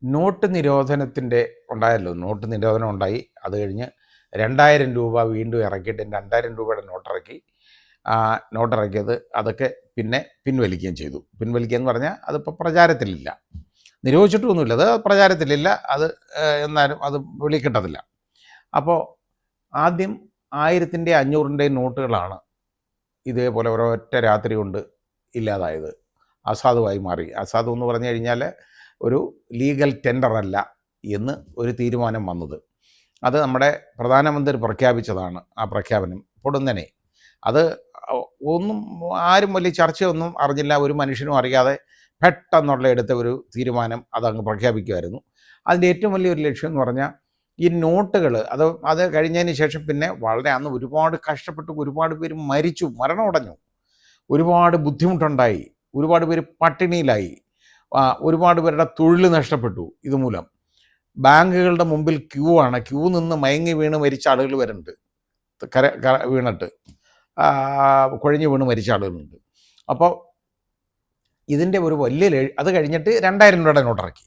Not നിരോധനത്തിൻ്റെ ഉണ്ടായല്ലോ, not നിരോധനം ഉണ്ടായി. അത് കഴിഞ്ഞ് 2000 രൂപ വീണ്ടും ഇറക്കിയിട്ട് 2000 രൂപയുടെ നോട്ടിറക്കി. നോട്ടിറക്കിയത് അതൊക്കെ പിന്നെ പിൻവലിക്കുകയും ചെയ്തു. പിൻവലിക്കുക എന്ന് പറഞ്ഞാൽ അതിപ്പോൾ പ്രചാരത്തിലില്ല, നിരോധിച്ചിട്ടൊന്നുമില്ല, അത് പ്രചാരത്തിലില്ല. അത് എന്നാലും അത് വെളി കിട്ടത്തില്ല. അപ്പോൾ ആദ്യം 1000-ൻ്റെയും 500-ൻ്റെയും നോട്ടുകളാണ് ഇതേപോലെ ഒരൊറ്റ രാത്രി കൊണ്ട് ഇല്ലാതായത്, അസാധുവായി മാറി. അസാധു എന്ന് പറഞ്ഞു കഴിഞ്ഞാൽ ഒരു ലീഗൽ ടെൻഡർ അല്ല എന്ന് ഒരു തീരുമാനം വന്നത്. അത് നമ്മുടെ പ്രധാനമന്ത്രി പ്രഖ്യാപിച്ചതാണ്. ആ പ്രഖ്യാപനം പൊടുന്നനെ അത് ഒന്നും ആരും വലിയ ചർച്ചയൊന്നും അറിഞ്ഞില്ല, ഒരു മനുഷ്യനും അറിയാതെ പെട്ടെന്നുള്ള എടുത്ത ഒരു തീരുമാനം അതങ്ങ് പ്രഖ്യാപിക്കുമായിരുന്നു. അതിൻ്റെ ഏറ്റവും വലിയൊരു ലക്ഷ്യം എന്ന് പറഞ്ഞാൽ ഈ നോട്ടുകൾ അത് കഴിഞ്ഞതിന് ശേഷം പിന്നെ വളരെ അന്ന് ഒരുപാട് കഷ്ടപ്പെട്ട് ഒരുപാട് പേര് മരിച്ചു, മരണമടഞ്ഞു, ഒരുപാട് ബുദ്ധിമുട്ടുണ്ടായി, ഒരുപാട് പേര് പട്ടിണിയിലായി, ഒരുപാട് പേരുടെ തൊഴിൽ നഷ്ടപ്പെട്ടു. ഇതുമൂലം ബാങ്കുകളുടെ മുമ്പിൽ ക്യൂ നിന്ന് മയങ്ങി വീണ് മരിച്ച ആളുകൾ വരുന്നുണ്ട്, വീണിട്ട് കുഴഞ്ഞു വീണ് മരിച്ച ആളുകളുണ്ട്. അപ്പോൾ ഇതിൻ്റെ ഒരു വലിയ അത് കഴിഞ്ഞിട്ട് 2000 രൂപയുടെ നോട്ടിറക്കി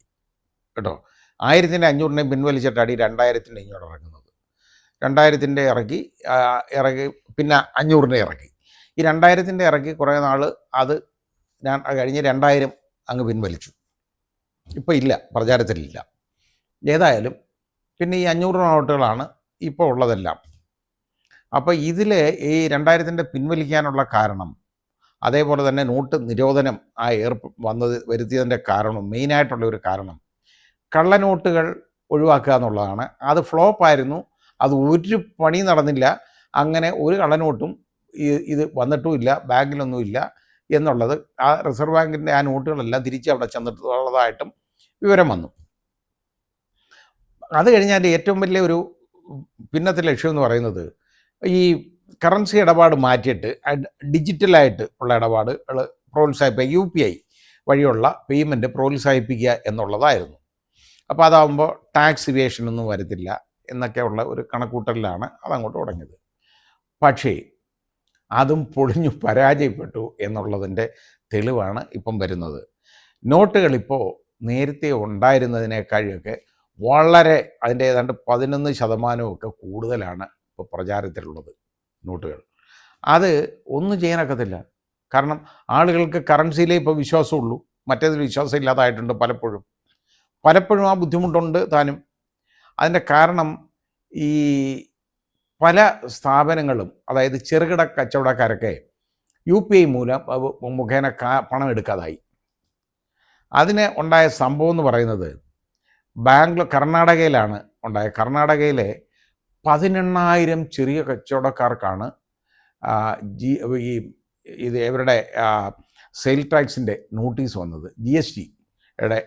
കേട്ടോ. 1000-ൻ്റെ 500-ൻ്റെയും പിൻവലിച്ചിട്ടാണ് ഈ 2000-ൻ്റെ ഇങ്ങോട്ട് ഇറങ്ങുന്നത്. 2000-ൻ്റെ ഇറക്കി പിന്നെ 500-ൻ്റെ ഇറക്കി. ഈ 2000-ൻ്റെ ഇറക്കി കുറേ നാൾ അത് കഴിഞ്ഞ് 2000 അങ്ങ് പിൻവലിച്ചു. ഇപ്പോൾ ഇല്ല, പ്രചാരത്തിലില്ല. ഏതായാലും പിന്നെ ഈ 500 നോട്ടുകളാണ് ഇപ്പോൾ ഉള്ളതെല്ലാം. അപ്പോൾ ഇതിൽ ഈ 2000-ൻ്റെ പിൻവലിക്കാനുള്ള കാരണം, അതേപോലെ തന്നെ നോട്ട് നിരോധനം വരുത്തിയതിൻ്റെ കാരണം, മെയിനായിട്ടുള്ള ഒരു കാരണം കള്ളനോട്ടുകൾ ഒഴിവാക്കുക എന്നുള്ളതാണ്. അത് ഫ്ലോപ്പായിരുന്നു, അത് ഒരു പണി നടന്നില്ല. അങ്ങനെ ഒരു കള്ളനോട്ടും ഇത് വന്നിട്ടുമില്ല, ബാങ്കിലൊന്നുമില്ല എന്നുള്ളത്. ആ റിസർവ് ബാങ്കിൻ്റെ ആ നോട്ടുകളെല്ലാം തിരിച്ച് അവിടെ ചെന്നിട്ടുള്ളതായിട്ടും വിവരം വന്നു. അത് കഴിഞ്ഞാൽ ഏറ്റവും വലിയ ഒരു പിന്നത്തെ ലക്ഷ്യം എന്ന് പറയുന്നത് ഈ കറൻസി ഇടപാട് മാറ്റിയിട്ട് ഡിജിറ്റലായിട്ട് ഉള്ള ഇടപാടുകൾ പ്രോത്സാഹിപ്പിക്കുക, UPI വഴിയുള്ള പേയ്മെൻറ്റ് പ്രോത്സാഹിപ്പിക്കുക എന്നുള്ളതായിരുന്നു. അപ്പോൾ അതാകുമ്പോൾ ടാക്സ് ഇവേഷനൊന്നും വരത്തില്ല എന്നൊക്കെ ഉള്ള ഒരു കണക്കൂട്ടലിലാണ് അതങ്ങോട്ട് തുടങ്ങിയത്. പക്ഷേ അതും പൊളിഞ്ഞു പരാജയപ്പെട്ടു എന്നുള്ളതിൻ്റെ തെളിവാണ് ഇപ്പം വരുന്നത്. നോട്ടുകളിപ്പോൾ നേരത്തെ ഉണ്ടായിരുന്നതിനേക്കാളൊക്കെ വളരെ അതിൻ്റെ ഏതാണ്ട് 11% കൂടുതലാണ് ഇപ്പോൾ പ്രചാരത്തിലുള്ളത് നോട്ടുകൾ. അത് ഒന്നും ചെയ്യാനൊക്കത്തില്ല. കാരണം ആളുകൾക്ക് കറൻസിയിലേ ഇപ്പോൾ വിശ്വാസമുള്ളൂ, മറ്റേതിൽ വിശ്വാസം ഇല്ലാതായിട്ടുണ്ട് പലപ്പോഴും ആ ബുദ്ധിമുട്ടുണ്ട് താനും. അതിൻ്റെ കാരണം ഈ പല സ്ഥാപനങ്ങളും, അതായത് ചെറുകിട കച്ചവടക്കാരൊക്കെ UPI മുഖേന പണം എടുക്കാതായി. അതിന് ഉണ്ടായ സംഭവം എന്ന് പറയുന്നത് കർണാടകയിലാണ് ഉണ്ടായത്. കർണാടകയിലെ 18,000 ചെറിയ കച്ചവടക്കാർക്കാണ് ഇവരുടെ സെയിൽ ടാക്സിൻ്റെ നോട്ടീസ് വന്നത്, GSTയുടെ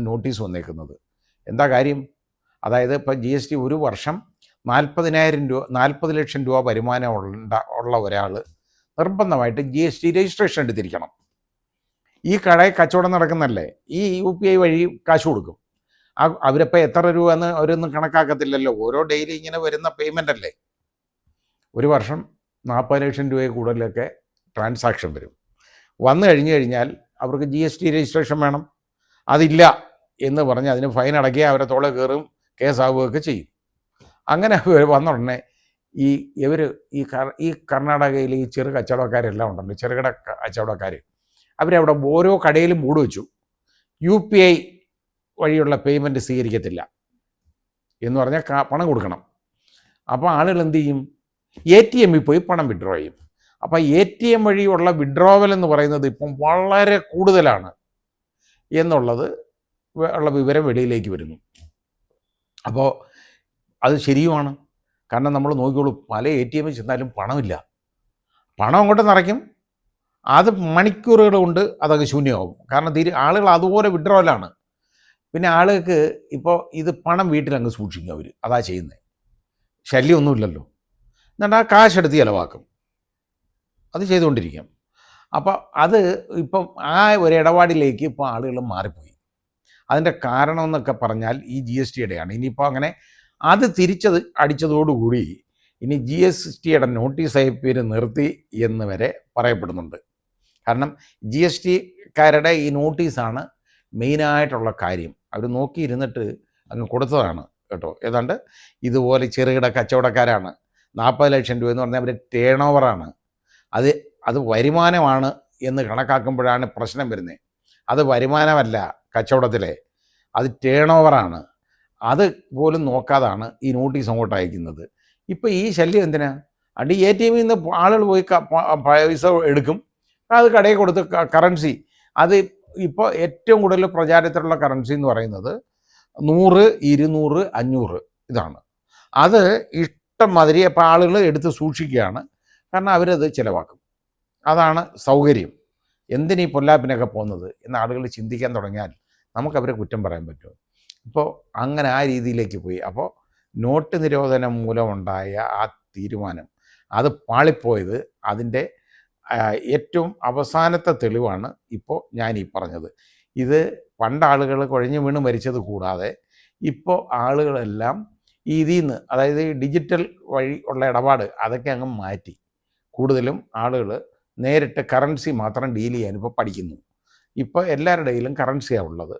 നോട്ടീസ് വന്നേക്കുന്നത്. എന്താ കാര്യം? അതായത് ഇപ്പോൾ GST ഒരു വർഷം 40 ലക്ഷം രൂപ വരുമാനം ഉള്ള ഒരാൾ നിർബന്ധമായിട്ട് GST രജിസ്ട്രേഷൻ എടുത്തിരിക്കണം. ഈ കടയിൽ കച്ചവടം നടക്കുന്നല്ലേ, ഈ UPI വഴി കാശ് കൊടുക്കും. അവരിപ്പോൾ എത്ര രൂപ എന്ന് അവരൊന്നും കണക്കാക്കത്തില്ലല്ലോ, ഓരോ ഡെയിലി ഇങ്ങനെ വരുന്ന പേയ്മെൻ്റ് അല്ലേ. ഒരു വർഷം 40 ലക്ഷം രൂപയിൽ കൂടുതലൊക്കെ ട്രാൻസാക്ഷൻ വന്നു കഴിഞ്ഞാൽ അവർക്ക് GST രജിസ്ട്രേഷൻ വേണം. അതില്ല എന്ന് പറഞ്ഞ് അതിന് ഫൈൻ അടക്കി അവരെ തോളെ കയറും, കേസാവുകയൊക്കെ ചെയ്യും. അങ്ങനെ വന്ന ഉടനെ ഈ കർണാടകയിൽ ഈ ചെറു കച്ചവടക്കാരെല്ലാം ഉണ്ടല്ലോ, ചെറുകിട കച്ചവടക്കാർ, അവരവിടെ ഓരോ കടയിലും ബോർഡ് വെച്ചു, UPI വഴിയുള്ള പേയ്മെൻറ്റ് സ്വീകരിക്കത്തില്ല എന്ന് പറഞ്ഞാൽ പണം കൊടുക്കണം. അപ്പോൾ ആളുകൾ എന്ത് ചെയ്യും? ATMിൽ പോയി പണം വിഡ്രോ ചെയ്യും. അപ്പോൾ ATM വഴിയുള്ള വിഡ്രോവൽ എന്ന് പറയുന്നത് ഇപ്പം വളരെ കൂടുതലാണ് എന്നുള്ളത് ഉള്ള വിവരം വെളിയിലേക്ക് വരുന്നു. അപ്പോൾ അത് ശരിയുമാണ്. കാരണം നമ്മൾ നോക്കിയോളൂ, പല ATMിൽ ചെന്നാലും പണമില്ല, പണം അങ്ങോട്ട് നിറയ്ക്കും, അത് മണിക്കൂറുകൾ കൊണ്ട് അതൊക്കെ ശൂന്യമാകും. കാരണം ആളുകൾ അതുപോലെ വിഡ്രോവലാണ്. പിന്നെ ആളുകൾക്ക് ഇപ്പോൾ ഇത് പണം വീട്ടിലങ്ങ് സൂക്ഷിക്കും, അവർ അതാ ചെയ്യുന്നത്. ശല്യമൊന്നുമില്ലല്ലോ, എന്നിട്ട് ആ കാശെടുത്ത് ചിലവാക്കും, അത് ചെയ്തുകൊണ്ടിരിക്കും. അപ്പോൾ അത് ഇപ്പം ആ ഒരു ഇടപാടിലേക്ക് ഇപ്പോൾ ആളുകൾ മാറിപ്പോയി. അതിൻ്റെ കാരണം എന്നൊക്കെ പറഞ്ഞാൽ ഈ GSTയുടെയാണ്. ഇനിയിപ്പോൾ അങ്ങനെ അത് അടിച്ചതോടുകൂടി ഇനി GSTയുടെ നോട്ടീസ് അയപ്പീര് നിർത്തി എന്ന് വരെ പറയപ്പെടുന്നുണ്ട്. കാരണം GSTക്കാരുടെ ഈ നോട്ടീസാണ് മെയിനായിട്ടുള്ള കാര്യം അവർ നോക്കിയിരുന്നിട്ട് അങ്ങ് കൊടുത്തതാണ് കേട്ടോ. ഏതാണ്ട് ഇതുപോലെ ചെറുകിട കച്ചവടക്കാരാണ്. 40 ലക്ഷം രൂപ എന്ന് പറഞ്ഞാൽ അവർ ടേൺ ഓവറാണ്. അത് അത് വരുമാനമാണ് എന്ന് കണക്കാക്കുമ്പോഴാണ് പ്രശ്നം വരുന്നത്. അത് വരുമാനമല്ല കച്ചവടത്തിലെ, അത് ടേൺ ഓവറാണ്. അത് പോലും നോക്കാതാണ് ഈ നോട്ടീസ് അങ്ങോട്ട് അയക്കുന്നത്. ഇപ്പോൾ ഈ ശല്യം എന്തിനാ? അടി ATM നിന്ന് ആളുകൾ പോയി പൈസ എടുക്കും, അത് കടയിൽ കൊടുത്ത് കറൻസി. അത് ഇപ്പോൾ ഏറ്റവും കൂടുതൽ പ്രചാരത്തിലുള്ള കറൻസി എന്ന് പറയുന്നത് 100, 200, 500 ഇതാണ്. അത് ഇഷ്ടം മാതിരി അപ്പോൾ ആളുകൾ എടുത്ത് സൂക്ഷിക്കുകയാണ്. കാരണം അവരത് ചിലവാക്കും. അതാണ് സൗകര്യം. എന്തിനീ പൊല്ലാപ്പിനൊക്കെ പോകുന്നത് എന്ന് ആളുകൾ ചിന്തിക്കാൻ തുടങ്ങിയാൽ നമുക്കവരെ കുറ്റം പറയാൻ പറ്റുമോ? ഇപ്പോൾ അങ്ങനെ ആ രീതിയിലേക്ക് പോയി. അപ്പോൾ നോട്ട് നിരോധനം മൂലമുണ്ടായ ആ തീരുമാനം അത് പാളിപ്പോയത് അതിൻ്റെ ഏറ്റവും അവസാനത്തെ തെളിവാണ് ഇപ്പോൾ ഞാൻ ഈ പറഞ്ഞത്. ഇത് പണ്ട് ആളുകൾ കുഴഞ്ഞു വീണ് മരിച്ചത് കൂടാതെ ഇപ്പോൾ ആളുകളെല്ലാം ഇതിൽ നിന്ന്, അതായത് ഡിജിറ്റൽ വഴി ഉള്ള ഇടപാട് അതൊക്കെ അങ്ങ് മാറ്റി കൂടുതലും ആളുകൾ നേരിട്ട് കറൻസി മാത്രം ഡീൽ ചെയ്യാൻ ഇപ്പോൾ പഠിക്കുന്നു. ഇപ്പോൾ എല്ലാവരുടെ കയ്യിലും കറൻസിയാണ് ഉള്ളത്.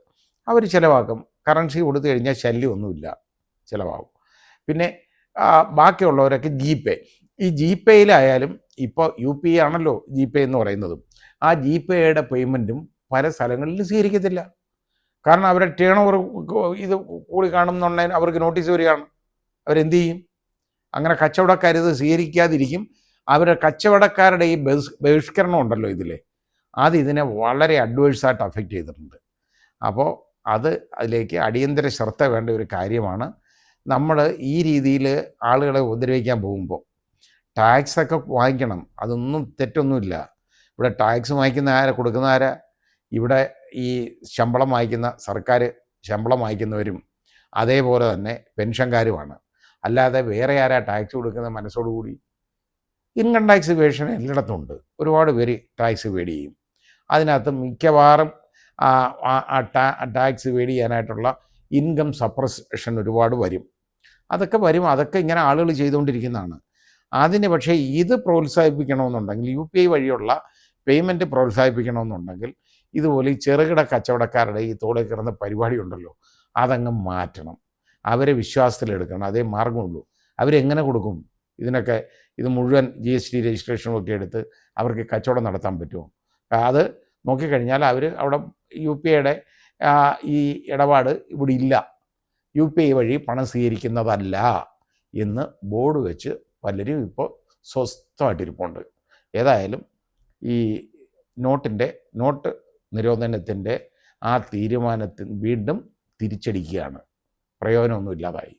അവർ ചിലവാക്കും. കറൻസി കൊടുത്തു കഴിഞ്ഞാൽ ശല്യമൊന്നുമില്ല, ചിലവാകും. പിന്നെ ബാക്കിയുള്ളവരൊക്കെ GPay. ഈ GPayയിലായാലും ഇപ്പോൾ UPI ആണല്ലോ GPay എന്ന് പറയുന്നതും. ആ GPayയുടെ പേയ്മെൻറ്റും പല സ്ഥലങ്ങളിലും സ്വീകരിക്കത്തില്ല. കാരണം അവരുടെ ടേൺ ഓവർ ഇത് കൂടി കാണുന്നുണ്ടെങ്കിൽ അവർക്ക് നോട്ടീസ് വരികയാണ്. അവരെന്ത് ചെയ്യും? അങ്ങനെ കച്ചവടക്കാരിത് സ്വീകരിക്കാതിരിക്കും. അവരുടെ കച്ചവടക്കാരുടെ ഈ ബഹിഷ്കരണം ഉണ്ടല്ലോ ഇതിലെ, അത് ഇതിനെ വളരെ അഡ്വേഴ്സായിട്ട് അഫക്റ്റ് ചെയ്തിട്ടുണ്ട്. അപ്പോൾ അതിലേക്ക് അടിയന്തര ശ്രദ്ധ വേണ്ട ഒരു കാര്യമാണ്. നമ്മൾ ഈ രീതിയിൽ ആളുകളെ ഉപദ്രവിക്കാൻ പോകുമ്പോൾ ടാക്സൊക്കെ വാങ്ങിക്കണം, അതൊന്നും തെറ്റൊന്നുമില്ല. ഇവിടെ ടാക്സ് വാങ്ങിക്കുന്ന ആരാ, കൊടുക്കുന്ന ആരാ? ഇവിടെ ഈ ശമ്പളം വാങ്ങിക്കുന്ന സർക്കാർ ശമ്പളം വാങ്ങിക്കുന്നവരും അതേപോലെ തന്നെ പെൻഷൻകാരുമാണ്. അല്ലാതെ വേറെ ആരാ ടാക്സ് കൊടുക്കുന്ന മനസ്സോടുകൂടി? ഇൻകം ടാക്സ് വേഷൻ എല്ലായിടത്തുമുണ്ട്. ഒരുപാട് പേര് ടാക്സ് പേഡ് ചെയ്യും. അതിനകത്ത് മിക്കവാറും ടാക്സ് പേഡ് ചെയ്യാനായിട്ടുള്ള ഇൻകം സപ്രഷൻ ഒരുപാട് വരും. അതൊക്കെ ഇങ്ങനെ ആളുകൾ ചെയ്തുകൊണ്ടിരിക്കുന്നതാണ്. അതിന് പക്ഷേ ഇത് പ്രോത്സാഹിപ്പിക്കണമെന്നുണ്ടെങ്കിൽ, UPI വഴിയുള്ള പേയ്മെൻറ്റ് പ്രോത്സാഹിപ്പിക്കണമെന്നുണ്ടെങ്കിൽ ഇതുപോലെ ഈ ചെറുകിട കച്ചവടക്കാരുടെ ഈ തോളിൽ കിടന്ന പരിപാടി ഉണ്ടല്ലോ, അതങ്ങ് മാറ്റണം. അവരെ വിശ്വാസത്തിലെടുക്കണം. അതേ മാർഗമുള്ളൂ. അവരെങ്ങനെ കൊടുക്കും ഇതിനൊക്കെ? ഇത് മുഴുവൻ GST രജിസ്ട്രേഷനൊക്കെ എടുത്ത് അവർക്ക് കച്ചവടം നടത്താൻ പറ്റുമോ? അത് നോക്കിക്കഴിഞ്ഞാൽ അവർ അവിടെ UPIയുടെ ഈ ഇടപാട് ഇവിടെ ഇല്ല, UPI വഴി പണം സ്വീകരിക്കുന്നതല്ല എന്ന് ബോർഡ് വെച്ച് പലരും ഇപ്പോൾ സ്വസ്ഥമായിട്ടിരിപ്പുണ്ട്. ഏതായാലും ഈ നോട്ട് നിരോധനത്തിൻ്റെ ആ തീരുമാനത്തിൽ വീണ്ടും തിരിച്ചടിക്കുകയാണ്. പ്രയോജനമൊന്നും ഇല്ലാതായി.